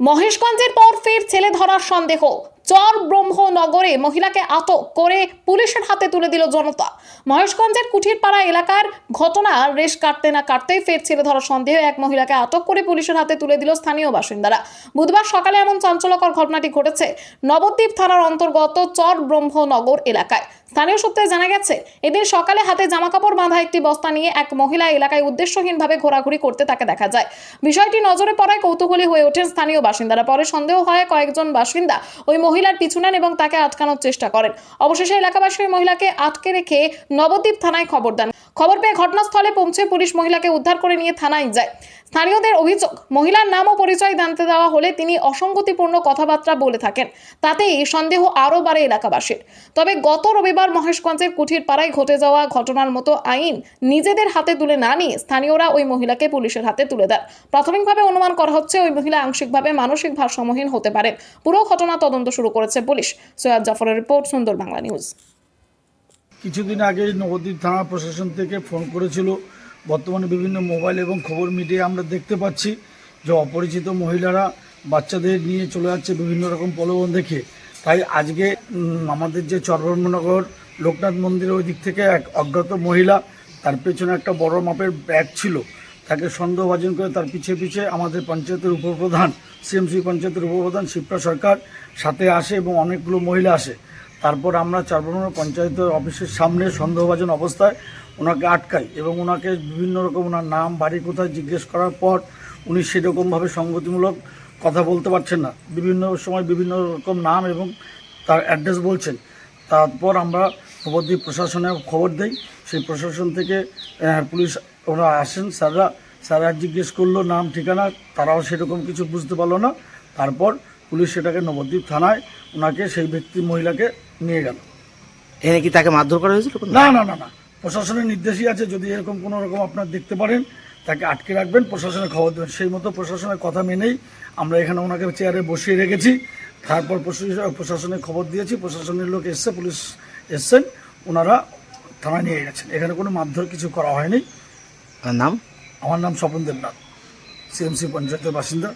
মহেশগঞ্জের পর ফের ছেলে ধরার সন্দেহ। চর ব্রহ্মনগরে মহিলাকে আটক করে পুলিশের হাতে তুলে দিল জনতা। মহেশগঞ্জের কুঠিরপাড়া এলাকার ঘটনা রেশ কাটতে না কাটতেই ফের ছেলে ধরার সন্দেহে এক মহিলাকে আটক করে পুলিশের হাতে তুলে দিল স্থানীয় বাসিন্দারা। বুধবার সকালে এমন চাঞ্চল্যকর ঘটনাটি ঘটেছে নবদ্বীপ থানার অন্তর্গত চর ব্রহ্মনগর এলাকায়। স্থানীয় সূত্রে জানা গেছে, এদিন সকালে হাতে জামাকাপড় বাঁধা একটি বস্তা নিয়ে এক মহিলা এলাকায় উদ্দেশ্যহীনভাবে ঘোরাঘুরি করতে তাকে দেখা যায়। বিষয়টি নজরে পড়ায় কৌতূহলী হয়ে ওঠেন স্থানীয় বাসিন্দারা। পরে সন্দেহ হয় কয়েকজন বাসিন্দা ওই মহিলার পিছু নেন এবং তাকে আটকানোর চেষ্টা করেন। অবশেষে এলাকাবাসী ওই মহিলাকে আটকে রেখে নবদ্বীপ থানায় খবর দেন। খবর পেয়ে ঘটনাস্থলে পৌঁছে পুলিশ মহিলাকে উদ্ধার করে নিয়ে থানায় যায়। স্থানীয়দের অভিযোগ, মহিলার নাম ও পরিচয় জানতে দেওয়া হলে তিনি অসঙ্গতিপূর্ণ কথাবার্তা বলে থাকেন। তাতেই সন্দেহ আরও বাড়ে এলাকাবাসীর। তবে গত রবিবার মহেশগঞ্জের কুঠিরপাড়ায় ঘটে যাওয়া ঘটনার মতো আইন নিজেদের হাতে তুলে না নিয়ে স্থানীয়রা ওই মহিলাকে পুলিশের হাতে তুলে দেন। প্রাথমিকভাবে অনুমান করা হচ্ছে ওই মহিলা আংশিকভাবে মানসিক ভারসাম্যহীন হতে পারেন। পুরো ঘটনা তদন্ত শুরু করেছে পুলিশ। সৈয়দ জাফরের রিপোর্ট, সুন্দর বাংলা নিউজ। কিছুদিন আগে নবদ্বীপ থানা প্রশাসন থেকে ফোন করেছিল। বর্তমানে বিভিন্ন মোবাইল এবং খবর মিডিয়া আমরা দেখতে পাচ্ছি যে অপরিচিত মহিলারা বাচ্চাদের নিয়ে চলে যাচ্ছে বিভিন্ন রকম প্রলোভন দেখে। তাই আজকে আমাদের যে চরব্রহ্মনগর লোকনাথ মন্দিরের ওই দিক থেকে এক অজ্ঞাত মহিলা, তার পেছনে একটা বড় মাপের ব্যাগ ছিল, তাকে সন্দেহভাজন করে তার পিছে পিছে আমাদের পঞ্চায়েতের উপপ্রধান, সিএমসি পঞ্চায়েতের উপপ্রধান শিপ্রা সরকার সাথে আসে এবং অনেকগুলো মহিলা আসে। তারপর আমরা চরব্রহ্মনগর পঞ্চায়েতের অফিসের সামনে সন্দেহভাজন অবস্থায় ওনাকে আটকাই এবং ওনাকে বিভিন্ন রকম ওনার নাম, বাড়ি কোথায় জিজ্ঞেস করার পর উনি সেরকমভাবে সঙ্গতিমূলক কথা বলতে পারছেন না। বিভিন্ন সময় বিভিন্ন রকম নাম এবং তার অ্যাড্রেস বলছেন। তারপর আমরা নবদ্বীপ প্রশাসনে খবর দেই। সেই প্রশাসন থেকে পুলিশ ওরা আসেন, স্যাররা জিজ্ঞেস করলো নাম ঠিকানা, তারাও সেরকম কিছু বুঝতে পারলো না। তারপর পুলিশ সেটাকে নবদ্বীপ থানায় ওনাকে সেই ব্যক্তি মহিলাকে নিয়ে গেল। এনে কি তাকে মারধর করা হয়েছিল? না না না না, প্রশাসনের নির্দেশই আছে, যদি এরকম কোনো রকম আপনার দেখতে পারেন তাকে আটকে রাখবেন, প্রশাসনের খবর দেবেন। সেই মতো প্রশাসনের কথা মেনেই আমরা এখানে ওনাকে চেয়ারে বসিয়ে রেখেছি। তারপর প্রশাসনের খবর দিয়েছি, প্রশাসনের লোক এসছে, পুলিশ এসছেন, ওনারা থানায় নিয়ে গেছেন। এখানে কোনো মারধর কিছু করা হয়নি। নাম? আমার নাম স্বপন দেবনাথ, সিএমসি পঞ্চায়েতের বাসিন্দা।